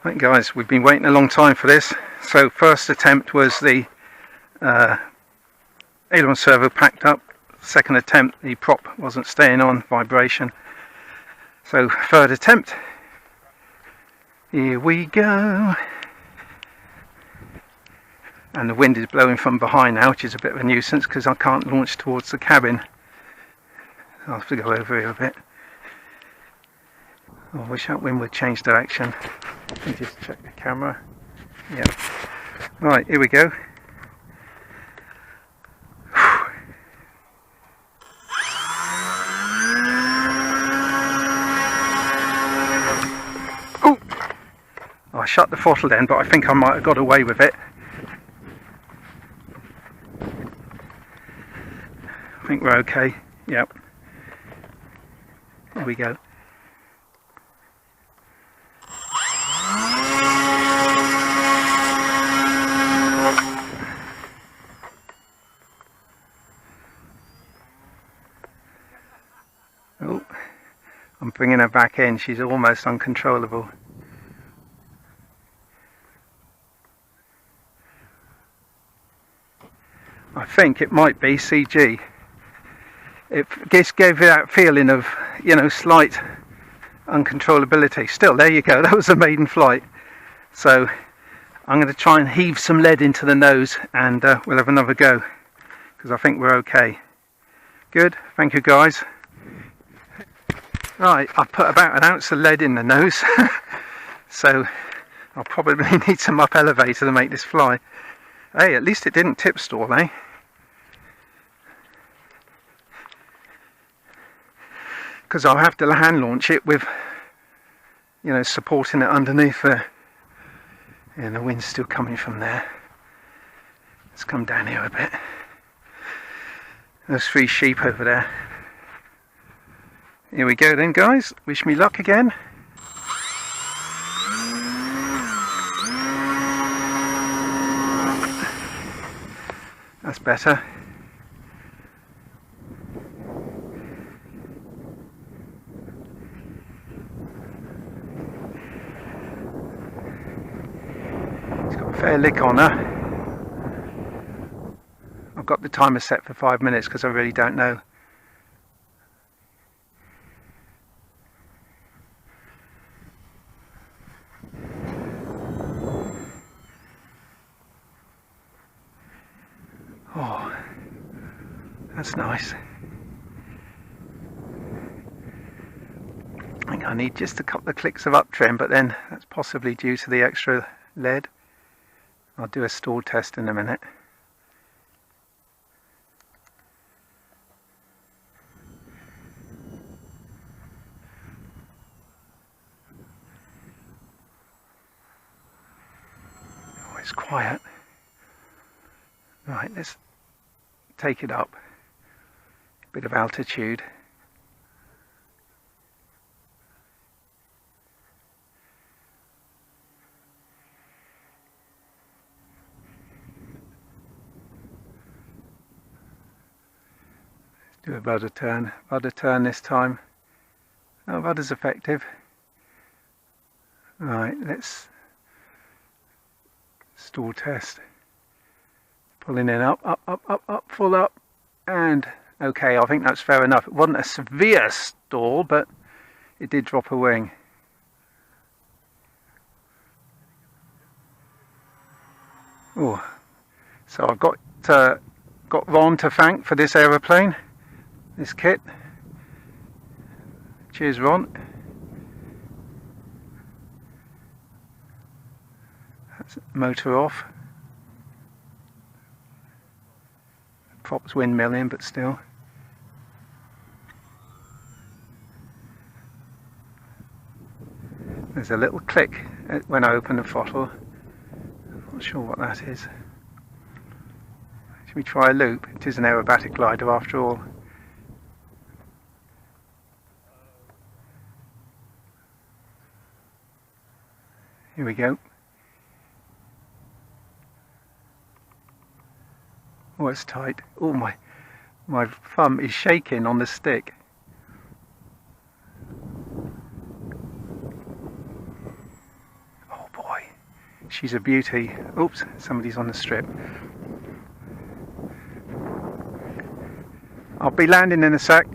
Right guys, we've been waiting a long time for this. So first attempt was the aileron servo packed up. Second attempt, the prop wasn't staying on, vibration. So third attempt, here we go. And the wind is blowing from behind now, which is a bit of a nuisance because I can't launch towards the cabin. I'll have to go over here a bit. I wish that wind would change direction. Let me just check the camera. Yeah. Right, here we go. Oh! I shut the throttle then, but I think I might have got away with it. I think we're okay. Yep. Here we go. Oh, I'm bringing her back in. She's almost uncontrollable. I think it might be CG. It just gave you that feeling of, you know, slight uncontrollability. Still, there you go. That was a maiden flight. So I'm going to try and heave some lead into the nose, and we'll have another go because I think we're okay. Good. Thank you, guys. Right, I've put about an ounce of lead in the nose, so I'll probably need some up elevator to make this fly. Hey, at least it didn't tip stall, eh? Because I'll have to hand launch it with, you know, supporting it underneath there. And the wind's still coming from there. Let's come down here a bit. Those 3 sheep over there. Here we go then, guys. Wish me luck again. That's better. It's got a fair lick on her. I've got the timer set for 5 minutes because I really don't know. Oh, that's nice. I think I need just a couple of clicks of up trim, but then that's possibly due to the extra lead. I'll do a stall test in a minute. Oh, it's quiet. Right, let's take it up. A bit of altitude. Let's do a rudder turn. Rudder turn this time. Oh, rudder's effective. Right, let's stall test. Pulling in up, full up, and okay, I think that's fair enough. It wasn't a severe stall, but it did drop a wing. Oh, so I've got Ron to thank for this aeroplane, this kit. Cheers, Ron. That's motor off. Prop's windmilling, but still. There's a little click when I open the throttle. I'm not sure what that is. Should we try a loop? It is an aerobatic glider after all. Here we go. Oh, it's tight. Oh, my thumb is shaking on the stick. she's a beauty. Oops, somebody's on the strip. I'll be landing in a sec.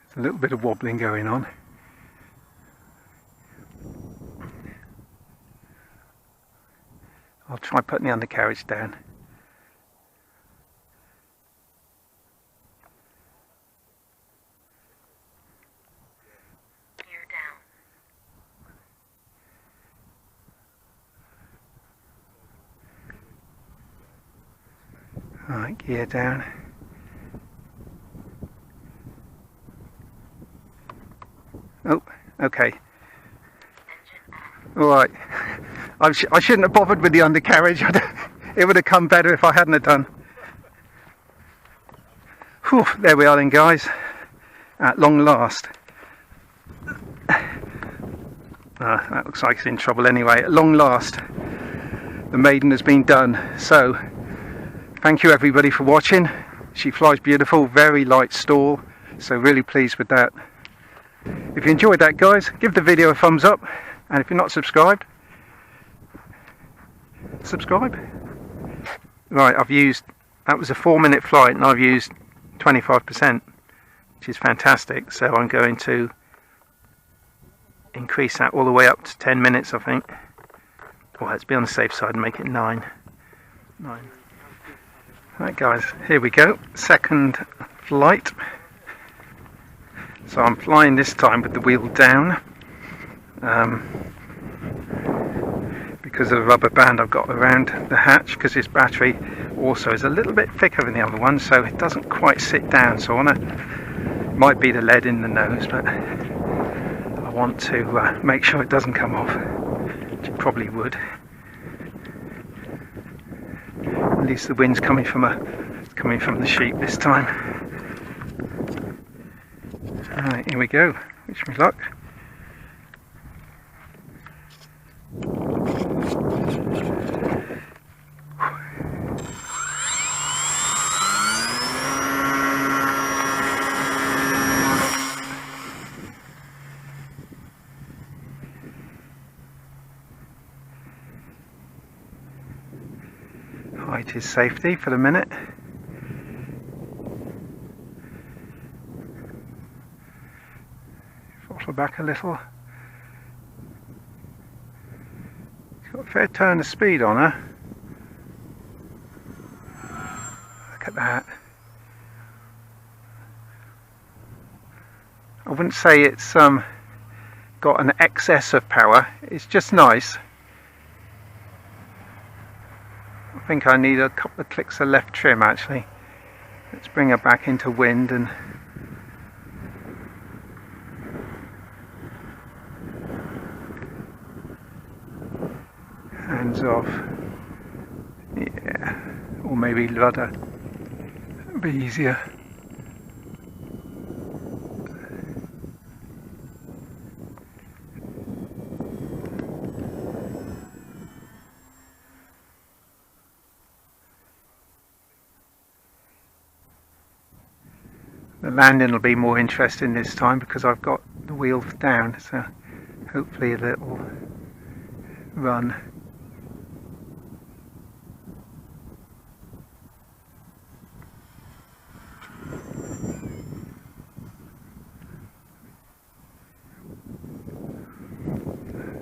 There's a little bit of wobbling going on. I'll try putting the undercarriage down. Gear down. Right, gear down. Oh, okay. Alright. I shouldn't have bothered with the undercarriage. It would have come better if I hadn't have done. Whew, there we are then, guys. At long last. That looks like it's in trouble anyway. At long last, the Maiden has been done. So, thank you everybody for watching. She flies beautiful, very light stall. So really pleased with that. If you enjoyed that, guys, give the video a thumbs up. And if you're not subscribed, subscribe. Right, that was a 4-minute flight and I've used 25%, which is fantastic. So I'm going to increase that all the way up to 10 minutes, I think. Well, let's be on the safe side and make it 9. Right, guys, here we go. Second flight. So I'm flying this time with the wheel down. Because of the rubber band I've got around the hatch, because this battery also is a little bit thicker than the other one, so it doesn't quite sit down. So it might be the lead in the nose, but I want to make sure it doesn't come off, which it probably would. At least the wind's coming from the sheep this time. Alright, here we go. Wish me luck. Height is safety for the minute. Throttle back a little. She's got a fair turn of speed on her. Look at that. I wouldn't say it's got an excess of power. It's just nice. I think I need a couple of clicks of left trim actually. Let's bring her back into wind and hands off. Yeah, or maybe rudder. That'd be easier. The landing will be more interesting this time because I've got the wheels down, so hopefully it'll run.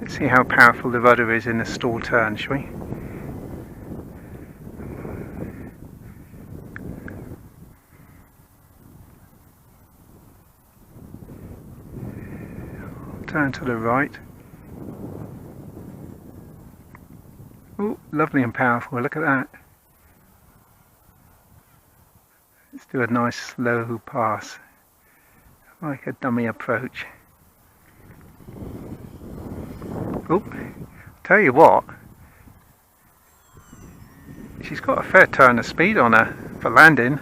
Let's see how powerful the rudder is in the stall turn, shall we? Turn to the right. Oh, lovely and powerful, look at that. Let's do a nice slow pass, like a dummy approach. Oh, tell you what, she's got a fair turn of speed on her for landing.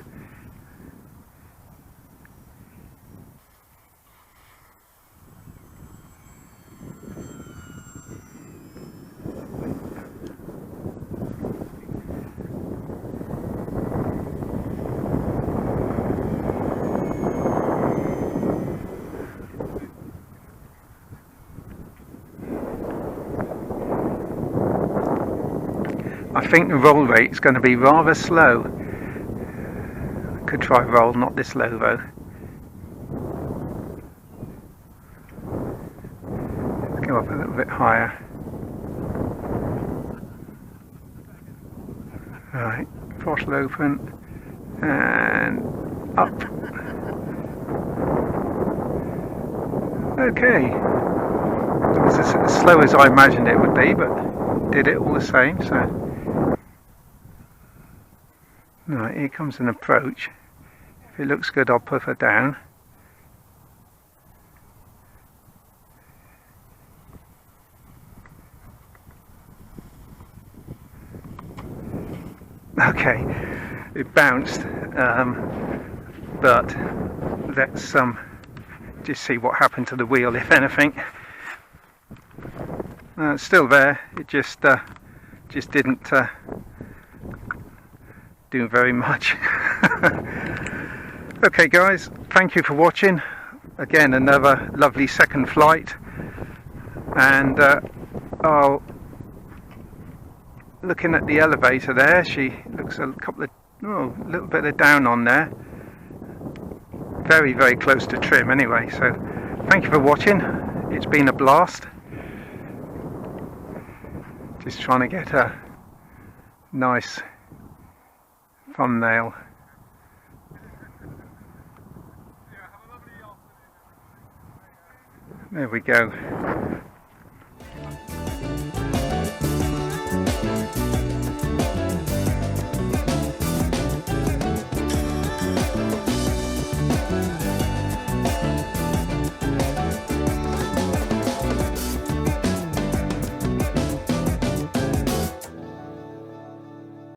think the roll rate is going to be rather slow. Could try roll, not this low though. Let's go up a little bit higher. Right, throttle open and up. Okay, it was as slow as I imagined it would be, but did it all the same. So, right, here comes an approach. If it looks good, I'll put her down. Okay, it bounced, but let's just see what happened to the wheel, if anything. It's still there. It just didn't do very much. Okay, guys, thank you for watching. Again, another lovely second flight, and I'll. Looking at the elevator there, she looks a little bit of down on there. Very, very close to trim anyway. So thank you for watching. It's been a blast. Just trying to get a nice thumbnail. There we go.